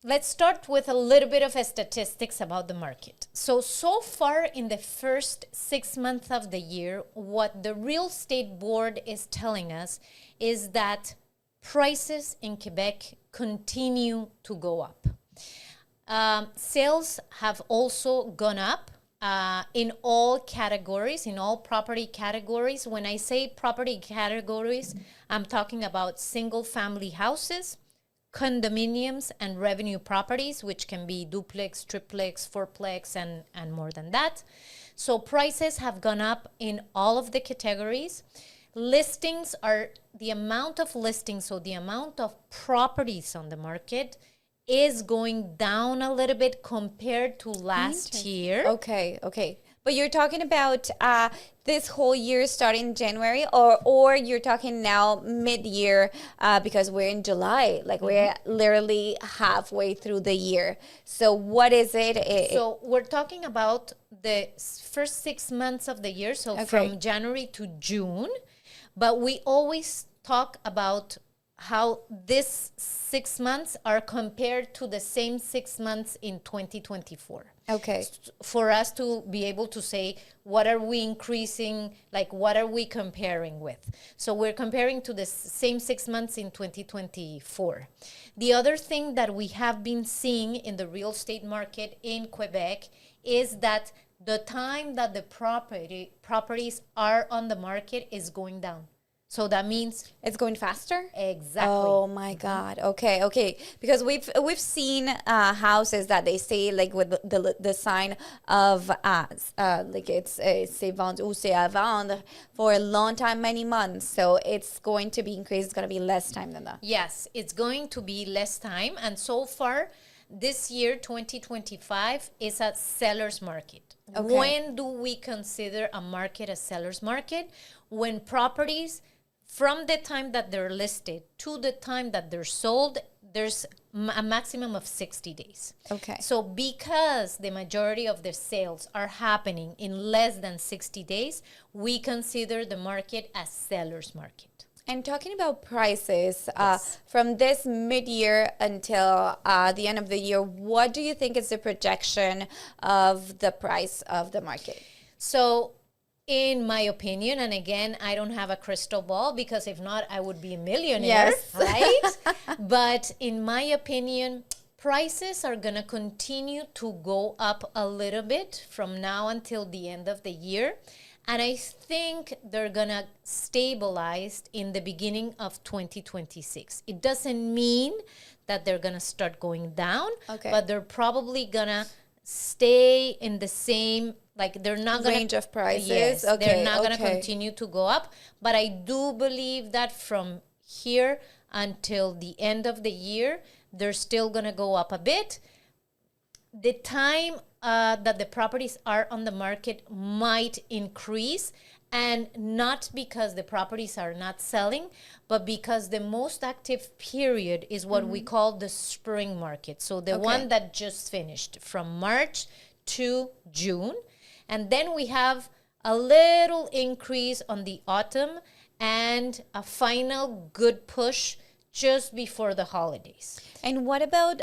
Let's start with a little bit of statistics about the market. So far in the first 6 months of the year, what the real estate board is telling us is that prices in Quebec continue to go up. Sales have also gone up in all categories, in all property categories. When I say property categories, I'm talking about single family houses, condominiums, and revenue properties, which can be duplex, triplex, fourplex, and more than that. So prices have gone up in all of the categories. Listings are the amount of listings, so the amount of properties on the market is going down a little bit compared to last year. Okay. But you're talking about this whole year starting January, or you're talking now mid-year because we're in July, like we're literally halfway through the year. So what is it? So we're talking about the first 6 months of the year, so from January to June, but we always talk about how this 6 months are compared to the same 6 months in 2024. Okay. For us to be able to say, what are we increasing, like what are we comparing with? So we're comparing to the same 6 months in 2024. The other thing that we have been seeing in the real estate market in Quebec is that the time that the properties are on the market is going down. So that means it's going faster? Exactly. Oh my God. Okay. Because we've seen houses that they say like with the sign of like it's c'est vendu ou c'est à vendre for a long time, many months. So it's going to be increased. It's going to be less time than that. Yes, it's going to be less time. And so far, this year, 2025, is a seller's market. Okay. When do we consider a market a seller's market? When properties, from the time that they're listed to the time that they're sold, there's a maximum of 60 days. Okay. So because the majority of the sales are happening in less than 60 days, we consider the market a seller's market. And talking about prices, from this mid-year until the end of the year, what do you think is the projection of the price of the market? So, in my opinion, and again, I don't have a crystal ball because if not, I would be a millionaire, yes. Right? But in my opinion, prices are going to continue to go up a little bit from now until the end of the year. And I think they're going to stabilize in the beginning of 2026. It doesn't mean that they're going to start going down, but they're probably going to stay in the same, like they're not going to range of prices. Yes, they're not going to continue to go up. But I do believe that from here until the end of the year, they're still going to go up a bit. The time that the properties are on the market might increase, and not because the properties are not selling, but because the most active period is what we call the spring market. So the one that just finished from March to June. And then we have a little increase on the autumn and a final good push just before the holidays. And what about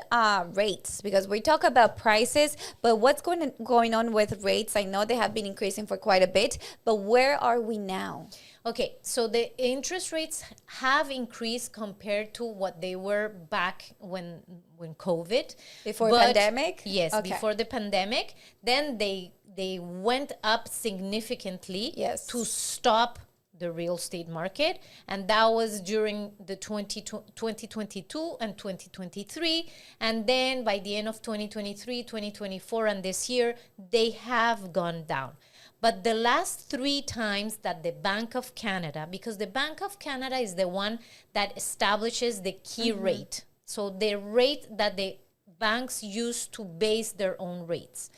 rates? Because we talk about prices, but what's going on with rates? I know they have been increasing for quite a bit, but where are we now? Okay, so the interest rates have increased compared to what they were back when COVID. Before pandemic? Yes, before the pandemic. Then they went up significantly to stop the real estate market, and that was during the 2022 and 2023, and then by the end of 2023, 2024, and this year, they have gone down. But the last 3 times that the Bank of Canada, because the Bank of Canada is the one that establishes the key rate, so the rate that the banks use to base their own rates.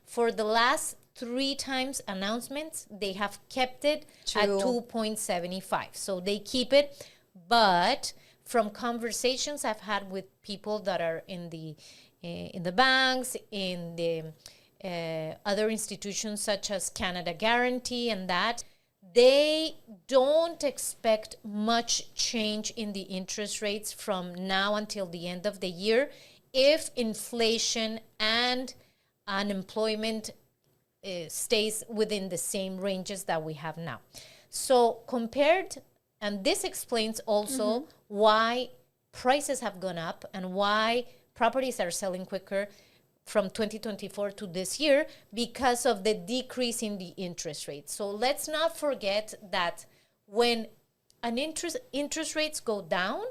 For the last 3 times announcements, they have kept it at 2.75. So they keep it, but from conversations I've had with people that are in the banks, in the other institutions such as Canada Guarantee and that, they don't expect much change in the interest rates from now until the end of the year if inflation and unemployment stays within the same ranges that we have now. So and this explains also why prices have gone up and why properties are selling quicker from 2024 to this year because of the decrease in the interest rate. So let's not forget that when interest rates go down,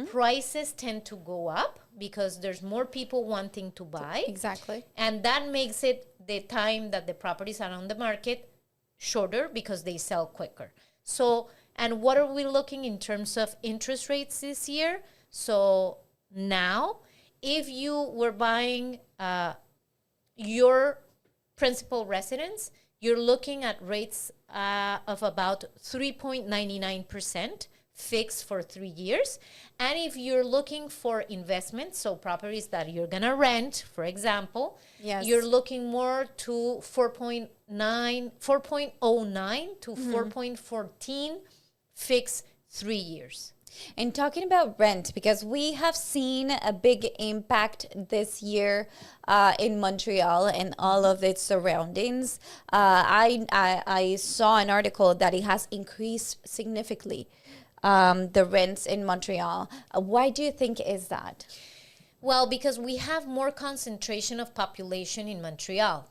prices tend to go up because there's more people wanting to buy. Exactly. And that makes it the time that the properties are on the market shorter because they sell quicker. So, and what are we looking in terms of interest rates this year? So now, if you were buying your principal residence, you're looking at rates of about 3.99% fixed for 3 years. And if you're looking for investments, so properties that you're going to rent, for example, you're looking more to 4.09 to 4.14 fixed 3 years. And talking about rent, because we have seen a big impact this year in Montreal and all of its surroundings. I saw an article that it has increased significantly, the rents in Montreal. Why do you think is that? Well, because we have more concentration of population in Montreal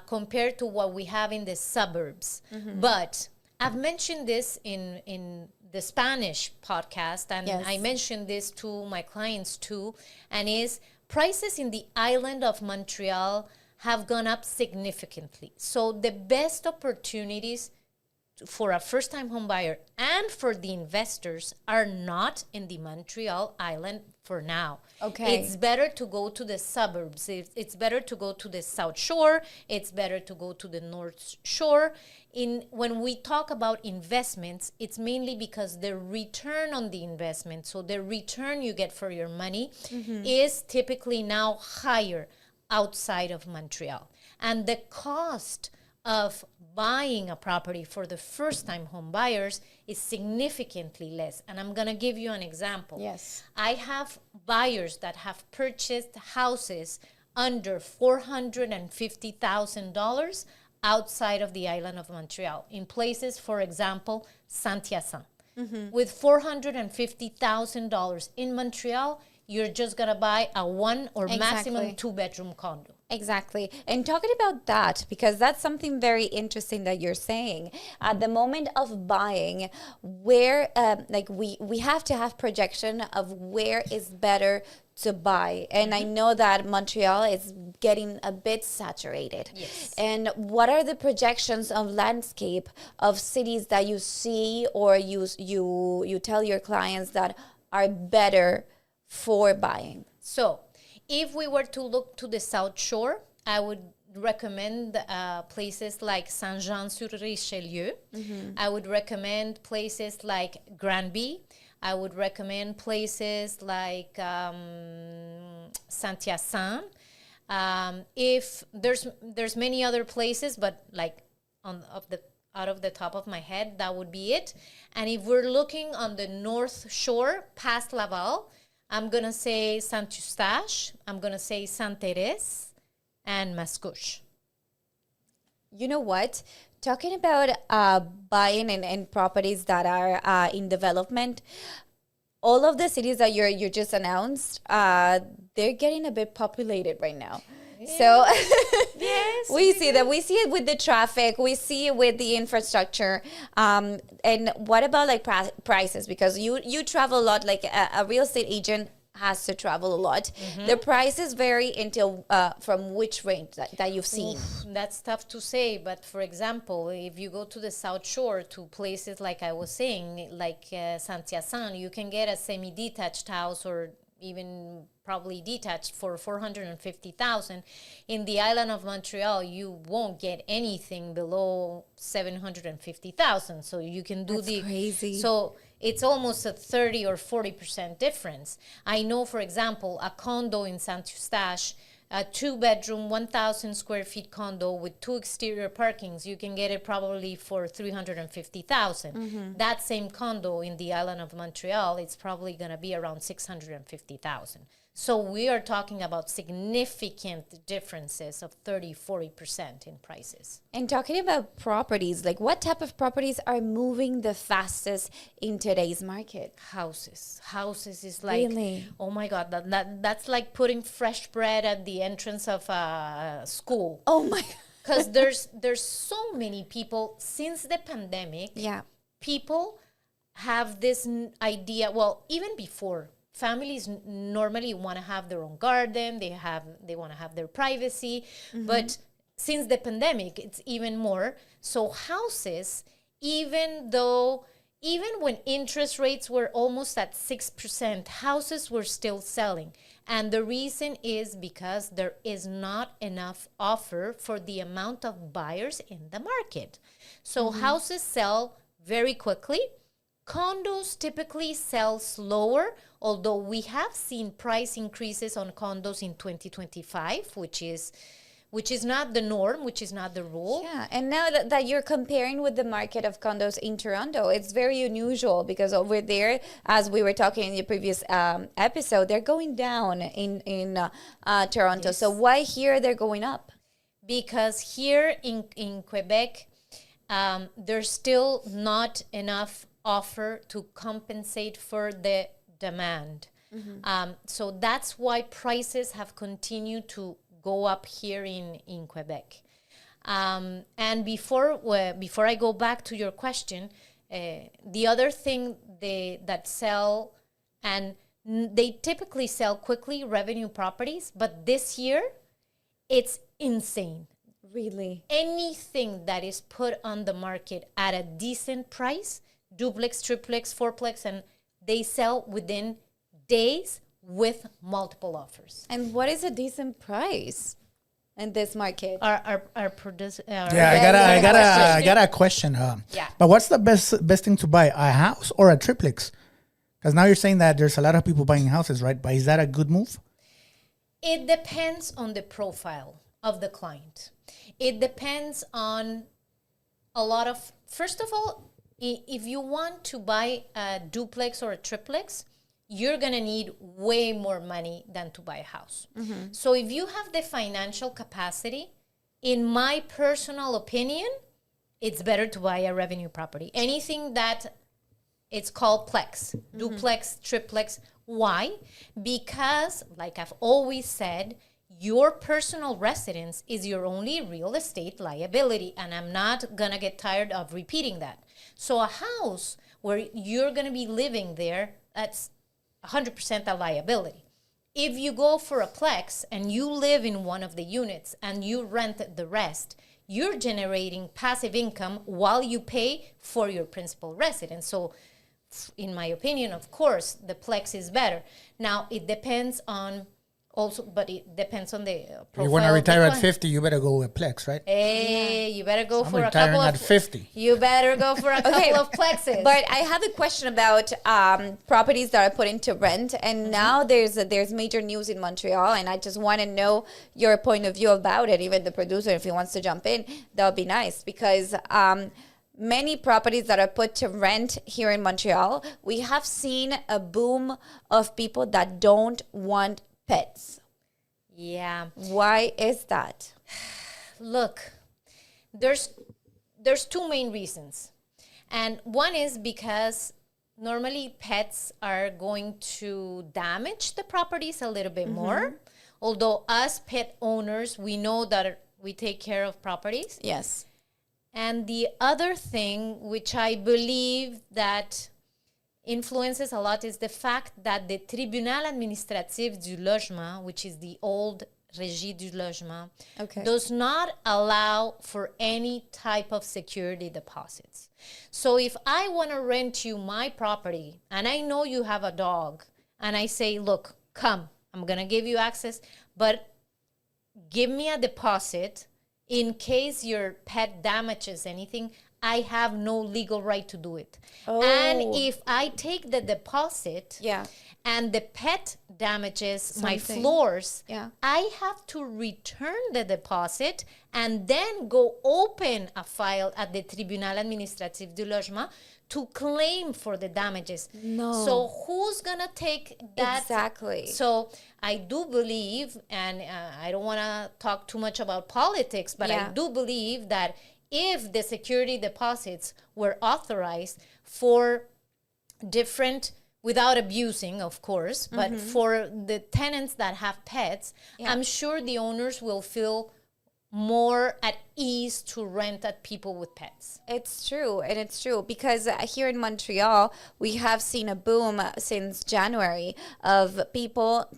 compared to what we have in the suburbs. But I've mentioned this in the Spanish podcast, and I mentioned this to my clients too, and is prices in the island of Montreal have gone up significantly. So the best opportunities for a first-time home buyer and for the investors are not in the Montreal island for now. Okay. It's better to go to the suburbs. It's better to go to the South Shore. It's better to go to the North Shore. When we talk about investments, it's mainly because the return on the investment, so the return you get for your money, is typically now higher outside of Montreal. And the cost of buying a property for the first-time home buyers is significantly less. And I'm going to give you an example. Yes. I have buyers that have purchased houses under $450,000 outside of the island of Montreal, in places, for example, Saint-Hyacinthe. With $450,000 in Montreal, you're just going to buy a one or maximum 2-bedroom condo. Exactly. And talking about that, because that's something very interesting that you're saying. At the moment of buying, where we have to have projection of where is better to buy. And I know that Montreal is getting a bit saturated. Yes. And what are the projections of landscape of cities that you see or you tell your clients that are better for buying? So if we were to look to the South Shore, I would recommend places like Saint-Jean-sur-Richelieu. I would recommend places like Granby. I would recommend places like Saint-Hyacinthe. If there's many other places, but like out of the top of my head, that would be it. And if we're looking on the North Shore, past Laval, I'm going to say Saint-Eustache, I'm going to say Sainte-Thérèse, and Mascouche. You know what? Talking about buying and properties that are in development, all of the cities that you just announced, they're getting a bit populated right now. Yeah. So yes, we see it with the traffic, we see it with the infrastructure. And what about like prices? Because you travel a lot, like a real estate agent has to travel a lot. The prices vary until from which range that you've seen? That's tough to say, but for example, if you go to the South Shore, to places like I was saying, like Saint-Hyacinthe, you can get a semi-detached house or even probably detached for $450,000. In the island of Montreal, you won't get anything below $750,000. So you can do crazy. So it's almost a 30 or 40% difference. I know, for example, a condo in Saint-Eustache, a 2-bedroom, 1,000 square feet condo with 2 exterior parkings, you can get it probably for $350,000. That same condo in the island of Montreal, it's probably going to be around $650,000. So we are talking about significant differences of 30-40% in prices. And talking about properties, like what type of properties are moving the fastest in today's market? Houses is like, Really? oh my God, that's like putting fresh bread at the entrance of a school. Oh my. Because there's so many people since the pandemic. Yeah. People have this idea. Well, even before, families normally want to have their own garden. They want to have their privacy. But since the pandemic, it's even more. So houses, even when interest rates were almost at 6%, houses were still selling. And the reason is because there is not enough offer for the amount of buyers in the market. So houses sell very quickly. Condos typically sell slower, although we have seen price increases on condos in 2025, which is not the norm, which is not the rule. Yeah, and now that you're comparing with the market of condos in Toronto, it's very unusual because over there, as we were talking in the previous episode, they're going down in Toronto. Yes. So why here they're going up? Because here in Quebec, there's still not enough offer to compensate for the demand. So that's why prices have continued to go up here in Quebec. And before I go back to your question, the other thing that sell, and they typically sell quickly, revenue properties, but this year it's insane. Really? Anything that is put on the market at a decent price, duplex, triplex, fourplex, and they sell within days with multiple offers. And what is a decent price in this market? Our producer. I got a question. Yeah. But what's the best thing to buy, a house or a triplex? Because now you're saying that there's a lot of people buying houses, right? But is that a good move? It depends on the profile of the client. It depends on a lot of. First of all, if you want to buy a duplex or a triplex, you're going to need way more money than to buy a house. So if you have the financial capacity, in my personal opinion, it's better to buy a revenue property. Anything that it's called plex, duplex, triplex. Why? Because, like I've always said, your personal residence is your only real estate liability, and I'm not going to get tired of repeating that. So a house where you're going to be living there, that's 100% a liability. If you go for a plex and you live in one of the units and you rent the rest, you're generating passive income while you pay for your principal residence. So in my opinion, of course, the plex is better. Now, it depends on but it depends on the profile. You want to retire at 50, you better go with plex, right? Hey, you better go for a retiring couple of at 50. You better go for a couple of plexes. But I have a question about properties that are put into rent, and now there's major news in Montreal, and I just want to know your point of view about it. Even the producer, if he wants to jump in, that would be nice, because many properties that are put to rent here in Montreal, we have seen a boom of people that don't want pets. Yeah. Why is that? Look, there's two main reasons. And one is because normally pets are going to damage the properties a little bit more. Although us pet owners, we know that we take care of properties. Yes. And the other thing, which I believe that influences a lot, is the fact that the Tribunal Administratif du Logement, which is the old Régie du Logement, does not allow for any type of security deposits. So if I want to rent you my property and I know you have a dog and I say, look, come, I'm going to give you access, but give me a deposit in case your pet damages anything, I have no legal right to do it. And if I take the deposit and the pet damages my floors, I have to return the deposit and then go open a file at the Tribunal Administratif du Logement to claim for the damages. So who's gonna take that? Exactly. So I do believe, and I don't want to talk too much about politics, but I do believe that if the security deposits were authorized for different, without abusing, of course, but for the tenants that have pets, I'm sure the owners will feel more at ease to rent at people with pets. It's true. And it's true because here in Montreal, we have seen a boom since January of people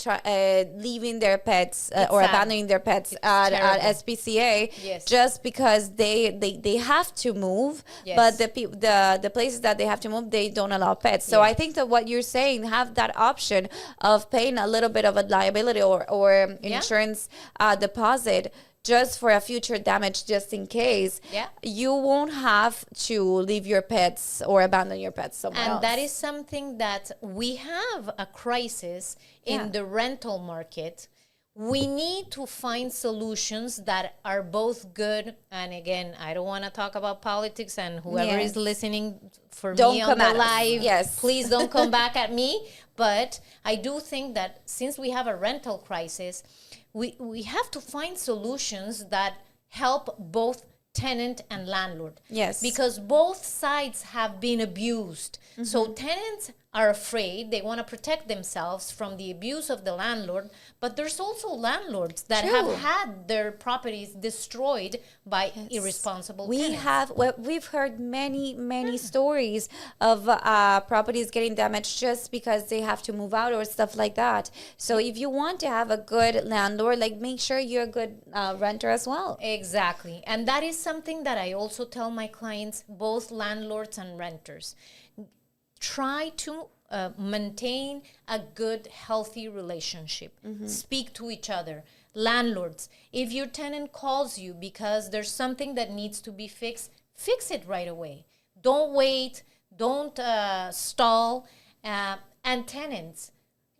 leaving their pets or abandoning their pets at SPCA just because they have to move. But the places that they have to move, they don't allow pets. So I think that what you're saying, have that option of paying a little bit of a liability or insurance deposit just for a future damage, just in case, you won't have to leave your pets or abandon your pets somewhere else. And that is something that we have a crisis in the rental market. We need to find solutions that are both good. And again, I don't want to talk about politics, and whoever is listening for me on the live, please don't come back at me. But I do think that since we have a rental crisis, we have to find solutions that help both tenant and landlord. Because both sides have been abused. So tenants are afraid. They want to protect themselves from the abuse of the landlord. But there's also landlords that have had their properties destroyed by irresponsible tenants. We've heard many stories of properties getting damaged just because they have to move out or stuff like that. So if you want to have a good landlord, like, make sure you're a good renter as well. Exactly. And that is something that I also tell my clients, both landlords and renters. Try to maintain a good, healthy relationship. Speak to each other. Landlords, if your tenant calls you because there's something that needs to be fixed, fix it right away. Don't wait. Don't stall. And tenants,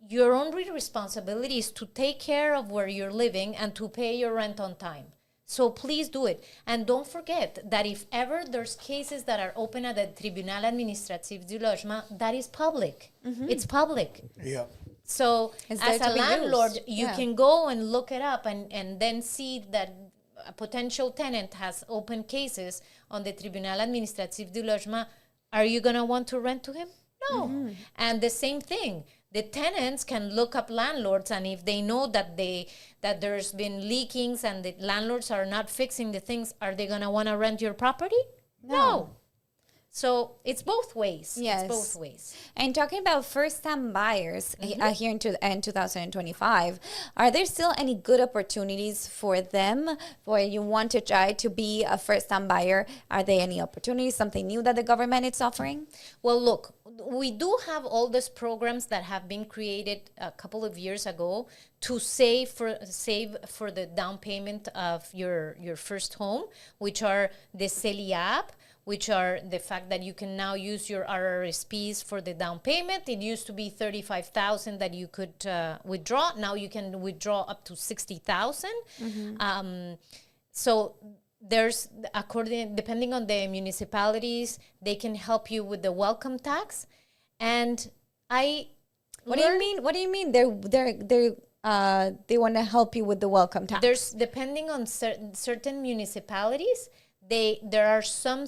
your only responsibility is to take care of where you're living and to pay your rent on time. So please do it. And don't forget that if ever there's cases that are open at the Tribunal Administratif du Logement, that is public. It's public. So as a landlord, you can go and look it up and then see that a potential tenant has open cases on the Tribunal Administratif du Logement. Are you going to want to rent to him? No. And the same thing. The tenants can look up landlords, and if they know that there's been leakings and the landlords are not fixing the things, are they going to want to rent your property? No. So it's both ways. It's both ways. And talking about first-time buyers here in 2025, are there still any good opportunities for them where you want to try to be a first-time buyer? Are there any opportunities, something new that the government is offering? Well, look, we do have all these programs that have been created a couple of years ago to save for the down payment of your first home, which are the CELIAP, which are the fact that you can now use your RRSPs for the down payment. It used to be $35,000 that you could withdraw. Now you can withdraw up to $60,000. So there's, depending on the municipalities, they can help you with the welcome tax. And what do you mean? They want to help you with the welcome tax. There's, depending on certain municipalities, there are some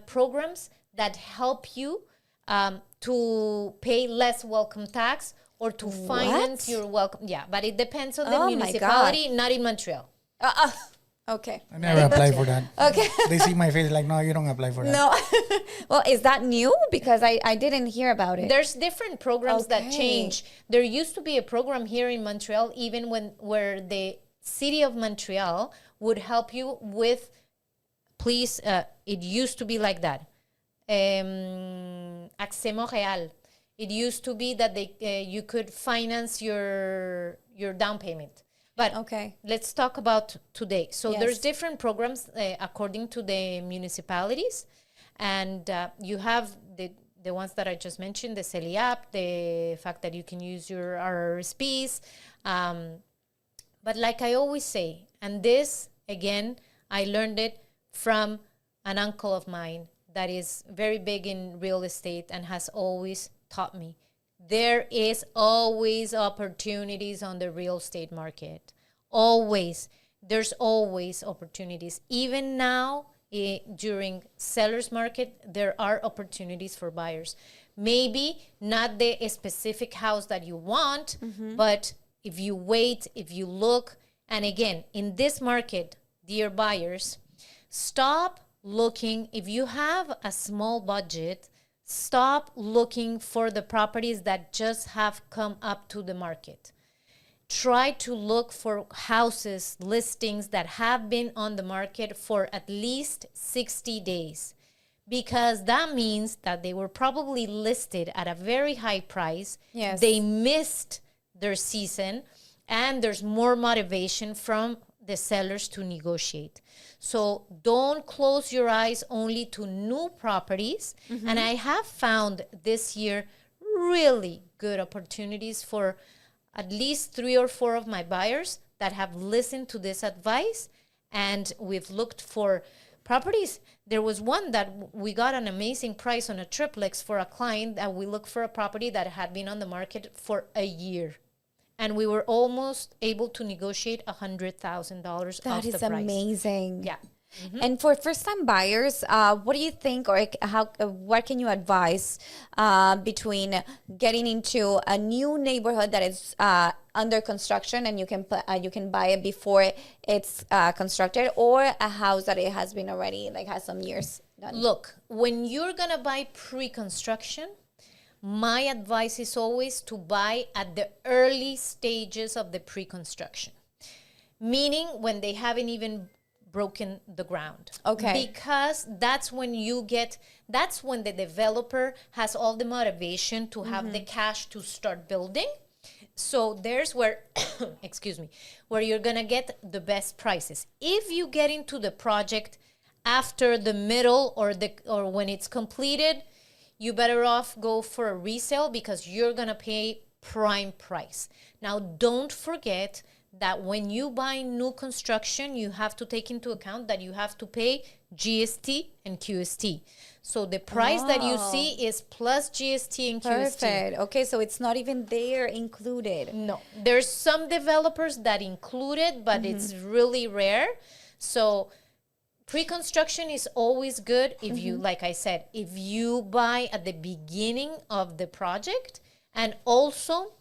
programs that help you to pay less welcome tax or to finance your welcome. Yeah, but it depends on the municipality, not in Montreal. Okay. I never apply for that. Okay. They see my face like, no, you don't apply for that. No. Well, is that new? Because I didn't hear about it. There's different programs that change. There used to be a program here in Montreal, even where the city of Montreal would help you with, please, it used to be like that. Accès Montréal. It used to be that you could finance your down payment. But let's talk about today. So there's different programs according to the municipalities. And you have the ones that I just mentioned, the CELIAP, the fact that you can use your RRSPs. But like I always say, and this, again, I learned it from an uncle of mine that is very big in real estate and has always taught me, there is always opportunities on the real estate market. Always. There's always opportunities. Even now, during seller's market, there are opportunities for buyers. Maybe not the specific house that you want, but if you wait, if you look, and again, in this market, dear buyers, stop looking. If you have a small budget, stop looking for the properties that just have come up to the market. Try to look for houses, listings that have been on the market for at least 60 days. Because that means that they were probably listed at a very high price. Yes. They missed their season, and there's more motivation from the sellers to negotiate. So don't close your eyes only to new properties. And I have found this year really good opportunities for at least 3 or 4 of my buyers that have listened to this advice, and we've looked for properties. There was one that we got an amazing price on a triplex for a client that we looked for a property that had been on the market for a year. And we were almost able to negotiate $100,000 off the price. That is amazing. Yeah. And for first-time buyers, what do you think, or what can you advise between getting into a new neighborhood that is under construction and you can buy it before it's constructed, or a house that it has been already, like, has some years done? Look, when you're gonna buy pre-construction, my advice is always to buy at the early stages of the pre-construction, meaning when they haven't even broken the ground. Okay. Because that's when the developer has all the motivation to have the cash to start building. So there's where, excuse me, where you're gonna get the best prices. If you get into the project after the middle or when it's completed, you better off go for a resale because you're gonna pay prime price. Now, don't forget that when you buy new construction, you have to take into account that you have to pay GST and QST. So the price that you see is plus GST and QST. Perfect. Okay, so it's not even there included. No, there's some developers that include it, but it's really rare. So pre-construction is always good if you, like I said, if you buy at the beginning of the project, and also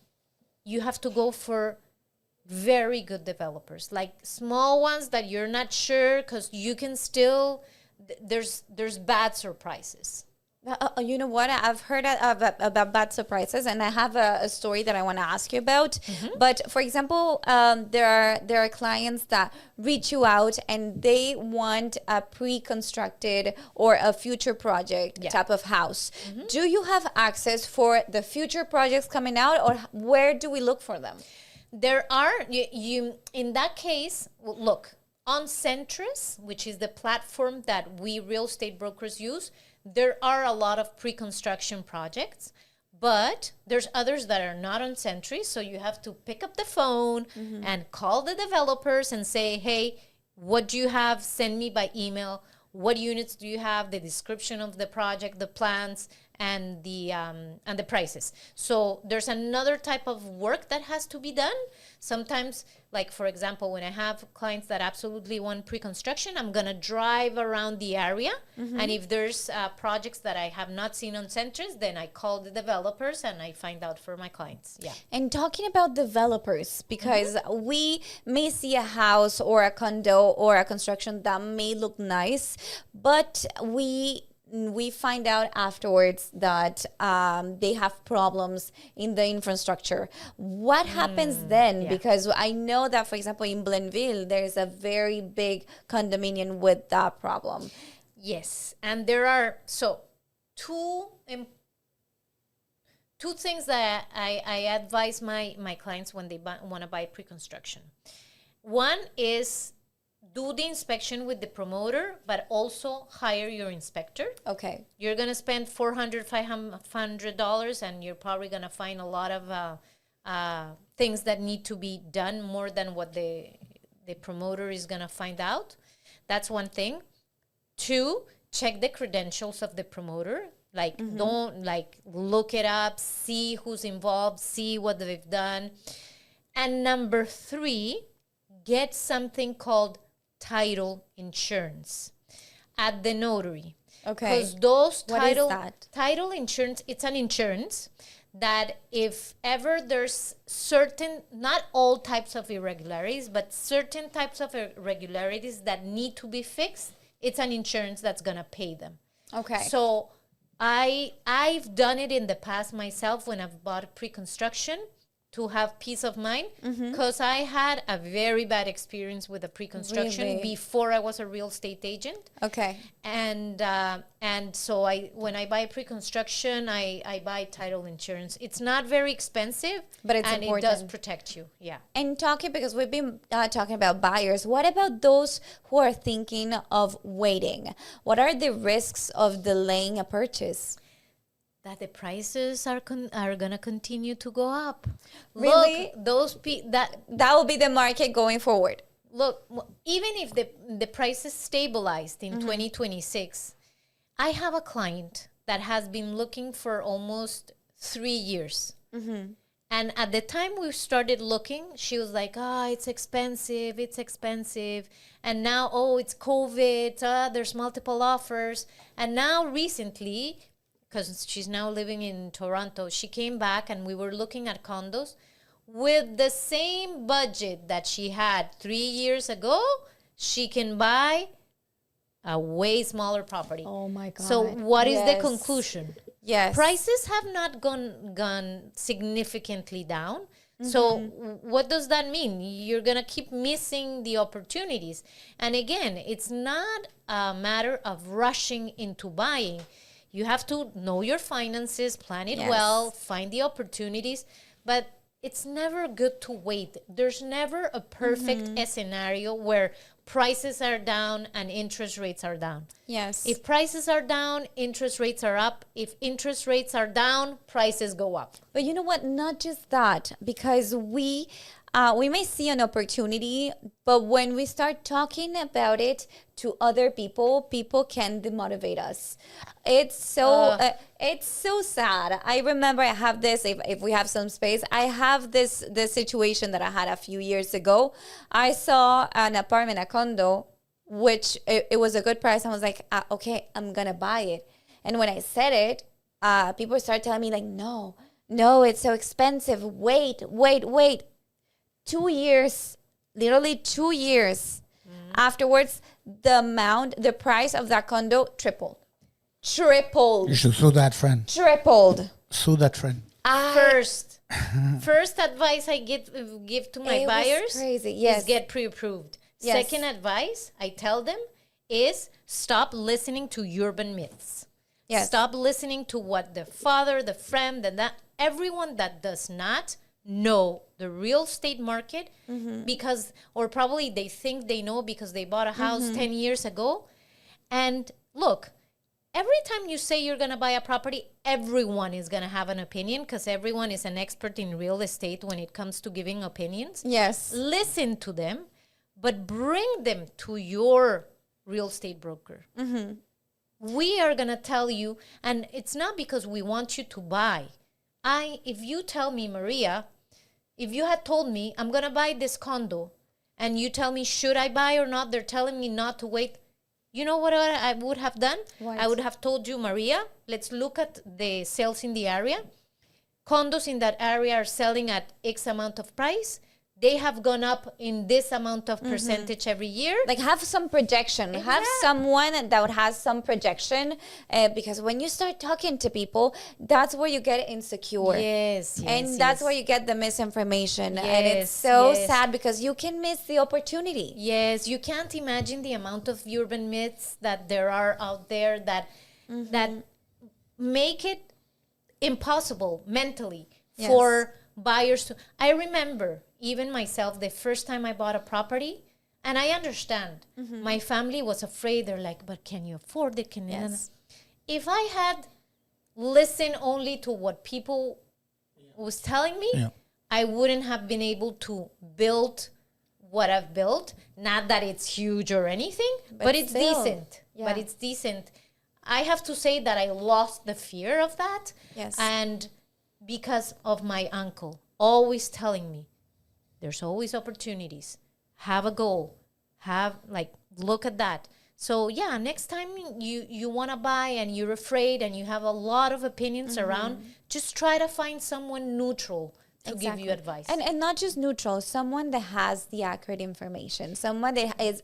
you have to go for very good developers, like small ones that you're not sure, because you can still, there's bad surprises. You know what? I've heard about bad surprises, and I have a story that I want to ask you about. But for example, there are clients that reach you out and they want a pre-constructed or a future project type of house. Do you have access for the future projects coming out, or where do we look for them? There are, you in that case, look, on Centris, which is the platform that we real estate brokers use, there are a lot of pre-construction projects, but there's others that are not on Centris, so you have to pick up the phone and call the developers and say, hey, what do you have? Send me by email. What units do you have? The description of the project, the plans, and the prices. So there's another type of work that has to be done. Sometimes, like for example, when I have clients that absolutely want pre-construction, I'm gonna drive around the area, and if there's projects that I have not seen on Centris, then I call the developers and I find out for my clients. Yeah. And talking about developers, because we may see a house or a condo or a construction that may look nice, but we find out afterwards that they have problems in the infrastructure. What happens then? Yeah. Because I know that, for example, in Blainville, there's a very big condominium with that problem. Yes, and there are two things that I advise my clients when they want to buy pre-construction. One is do the inspection with the promoter, but also hire your inspector. Okay. You're going to spend $400, $500, and you're probably going to find a lot of things that need to be done more than what the promoter is going to find out. That's one thing. 2, check the credentials of the promoter. Like, don't, like, look it up, see who's involved, see what they've done. And number 3, get something called title insurance at the notary. Okay. Because those title insurance, it's an insurance that if ever there's certain, not all types of irregularities, but certain types of irregularities that need to be fixed, it's an insurance that's going to pay them. Okay. So I've done it in the past myself when I've bought pre-construction to have peace of mind, because I had a very bad experience with a pre-construction before I was a real estate agent. Okay. And so when I buy pre-construction, I buy title insurance. It's not very expensive, but it's important. It does protect you. Yeah. And talking, because we've been talking about buyers, what about those who are thinking of waiting? What are the risks of delaying a purchase? That the prices are going to continue to go up. Really? Look, that will be the market going forward. Look, even if the prices stabilized in 2026, I have a client that has been looking for almost 3 years. And at the time we started looking, she was like, it's expensive. And now, it's COVID, there's multiple offers. And now recently, because she's now living in Toronto, she came back and we were looking at condos with the same budget that she had 3 years ago. She can buy a way smaller property. Oh my God. So what is the conclusion? Yes. Prices have not gone significantly down. So what does that mean? You're going to keep missing the opportunities. And again, it's not a matter of rushing into buying. You have to know your finances, plan it well, find the opportunities, but it's never good to wait. There's never a perfect scenario where prices are down and interest rates are down. Yes. If prices are down, interest rates are up. If interest rates are down, prices go up. But you know what? Not just that, because we may see an opportunity, but when we start talking about it to other people, people can demotivate us. It's so sad. I remember I have this, if we have some space, I have this situation that I had a few years ago. I saw an apartment, a condo, which it was a good price. I was like, okay, I'm going to buy it. And when I said it, people started telling me like, no, it's so expensive. Wait. 2 years, literally 2 years afterwards, the price of that condo tripled. You should sue that friend. Tripled. Sue that friend. First advice I give to my buyers is get pre-approved. Yes. Second advice I tell them is stop listening to urban myths. Yes. Stop listening to what the father, the friend, everyone that does not know the real estate market because, or probably they think they know because they bought a house 10 years ago. And look, every time you say you're going to buy a property, everyone is going to have an opinion because everyone is an expert in real estate when it comes to giving opinions. Yes. Listen to them, but bring them to your real estate broker. We are going to tell you, and it's not because we want you to buy. If you tell me, Maria, if you had told me, I'm going to buy this condo, and you tell me, should I buy or not? They're telling me not to wait. You know what I would have done? What? I would have told you, Maria, let's look at the sales in the area. Condos in that area are selling at X amount of price. They have gone up in this amount of percentage every year. Like have some projection. Exactly. Have someone that has some projection. Because when you start talking to people, that's where you get insecure. Yes. And that's where you get the misinformation. Yes, and it's so sad because you can miss the opportunity. Yes. You can't imagine the amount of urban myths that there are out there that make it impossible mentally for buyers to. I remember even myself, the first time I bought a property, And I understand. My family was afraid. They're like, but can you afford it? Can you? If I had listened only to what people was telling me, I wouldn't have been able to build what I've built. Not that it's huge or anything, but it's still decent. Yeah. But it's decent. I have to say that I lost the fear of that. Yes. And because of my uncle always telling me, there's always opportunities. Have a goal. Look at that. So yeah, next time you want to buy and you're afraid and you have a lot of opinions around, just try to find someone neutral to give you advice. And not just neutral, someone that has the accurate information, someone that is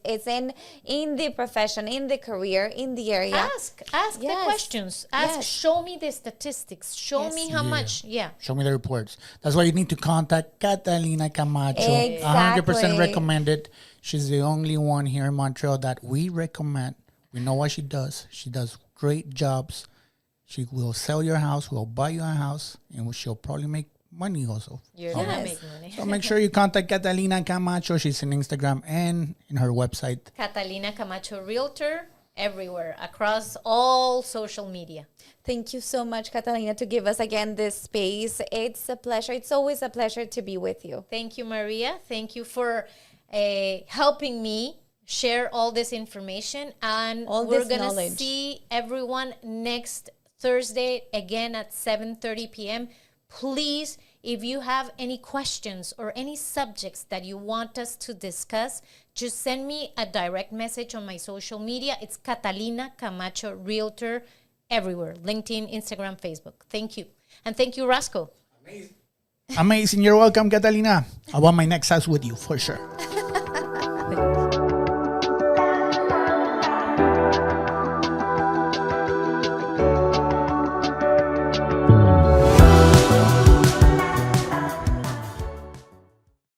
in the profession, in the career, in the area. Ask the questions. Show me the statistics. Show me how much. Show me the reports. That's why you need to contact Catalina Camacho. Exactly. 100% recommended. She's the only one here in Montreal that we recommend. We know what she does. She does great jobs. She will sell your house, will buy you a house, and she'll probably make money also. You're gonna make money. So make sure you contact Catalina Camacho. She's on Instagram and in her website. Catalina Camacho Realtor, everywhere, across all social media. Thank you so much, Catalina, to give us again this space. It's a pleasure. It's always a pleasure to be with you. Thank you, Maria. Thank you for helping me share all this information. And we're going to see everyone next Thursday again at 7:30 p.m. Please, if you have any questions or any subjects that you want us to discuss, just send me a direct message on my social media. It's Catalina Camacho Realtor everywhere. LinkedIn, Instagram, Facebook. Thank you. And thank you, Rasco. Amazing. You're welcome, Catalina. I want my next house with you for sure.